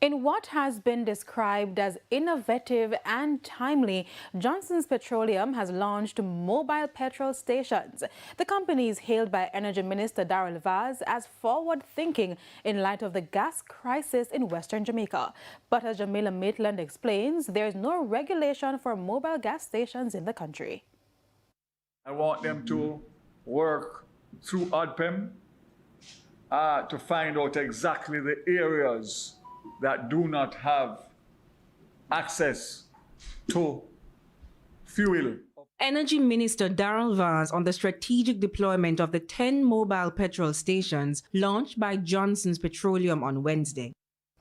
In what has been described as innovative and timely, Johnson's Petroleum has launched mobile petrol stations. The company is hailed by Energy Minister Darrell Vaz as forward-thinking in light of the gas crisis in Western Jamaica. But as Jamila Maitland explains, there is no regulation for mobile gas stations in the country. I want them to work through ODPEM to find out exactly the areas that do not have access to fuel. Energy Minister Darrell Vaz on the strategic deployment of the 10 mobile petrol stations launched by Johnson's Petroleum on Wednesday.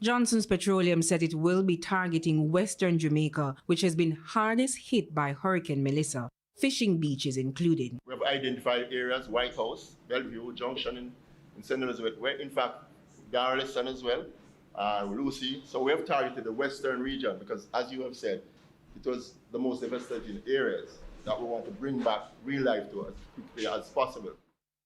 Johnson's Petroleum said it will be targeting Western Jamaica, which has been hardest hit by Hurricane Melissa, fishing beaches included. We have identified areas, White House, Bellevue, Junction in St. Elizabeth, where in fact Darlington as well, Lucy. So we have targeted the western region because, as you have said, it was the most devastating areas that we want to bring back real life to as quickly as possible.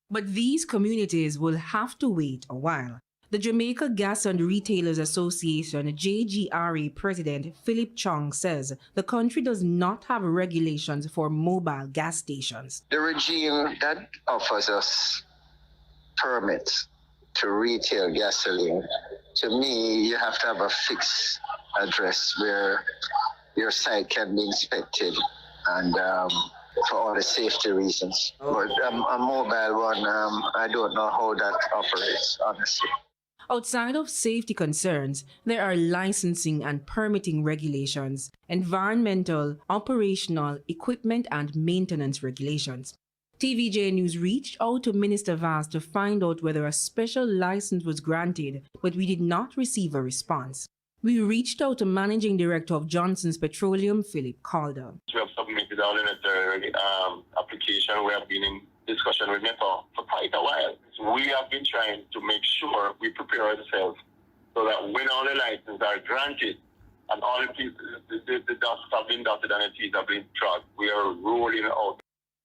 But these communities will have to wait a while. The Jamaica Gas and Retailers Association JGRA President Philip Chong says the country does not have regulations for mobile gas stations. The regime that offers us permits to retail gasoline, to me, you have to have a fixed address where your site can be inspected and for all the safety reasons. But a mobile one, I don't know how that operates, honestly. Outside of safety concerns, there are licensing and permitting regulations, environmental, operational, equipment and maintenance regulations. TVJ News reached out to Minister Vaz to find out whether a special license was granted, but we did not receive a response. We reached out to Managing Director of Johnson's Petroleum, Philip Calder. We have submitted our unitary application. We have been in discussion with mento for quite a while. So we have been trying to make sure we prepare ourselves so that when all the licenses are granted and all the dots have been dotted and the T's have been crossed, we are rolling out.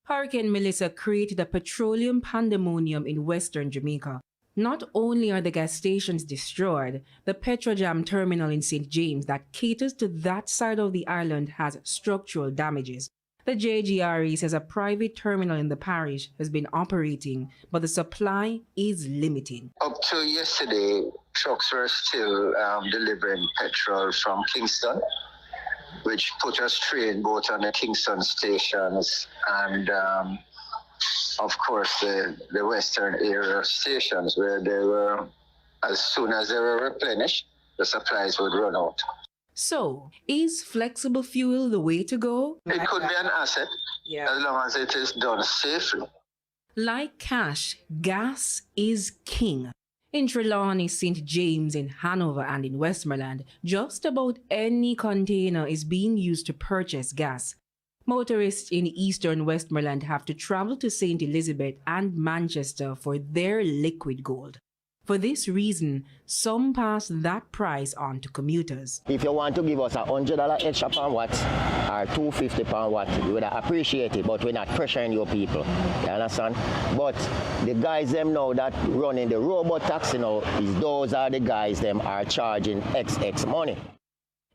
Hurricane Melissa created a petroleum pandemonium in Western Jamaica. Not only are the gas stations destroyed, the Petrol terminal in St. James that caters to that side of the island has structural damages. The JGRE says a private terminal in the parish has been operating, but the supply is limited. Up to yesterday, trucks were still delivering petrol from Kingston, which put us strain both on the Kingston stations and, of course, the western area stations where they were, as soon as they were replenished, the supplies would run out. So, is flexible fuel the way to go? It could be an asset, as long as it is done safely. Like cash, gas is king. In Trelawney, St. James, in Hanover and in Westmoreland, just about any container is being used to purchase gas. Motorists in eastern Westmoreland have to travel to St. Elizabeth and Manchester for their liquid gold. For this reason, some pass that price on to commuters. If you want to give us $100 extra per watt or $250 per watt, we would appreciate it, but we're not pressuring your people. You understand? But the guys them now that running the robot taxi now, those are the guys them are charging XX money.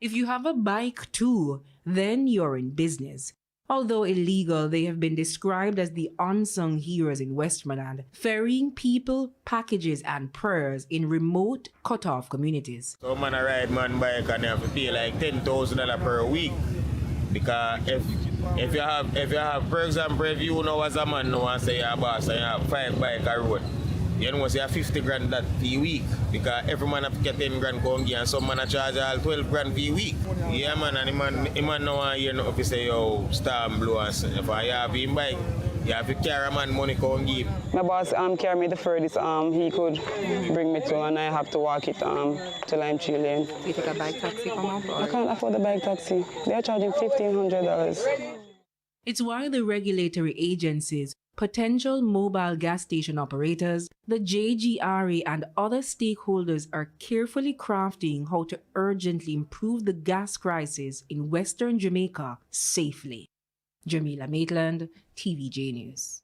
If you have a bike too, then you're in business. Although illegal, they have been described as the unsung heroes in Westmoreland, ferrying people, packages and prayers in remote, cut-off communities. So man a ride man bike and they have to pay like $10,000 per week. Because if you have, for example, if you know as a man now and say you're a boss and you have 5 bikes a road, you know, say 50 grand that per week, because every man have to get 10 grand come here and some man a charge all 12 grand per week. Yeah man, and the man now want hear nothing to say, yo, storm blow and say, if I have him bike, you have to carry a man money come give. My boss carry me the furthest he could bring me to, and I have to walk it till I'm chilling. You take a bike taxi from home? I can't afford the bike taxi. They are charging $1,500. It's why the regulatory agencies, potential mobile gas station operators, the JGRA and other stakeholders are carefully crafting how to urgently improve the gas crisis in Western Jamaica safely. Jamila Maitland, TVJ News.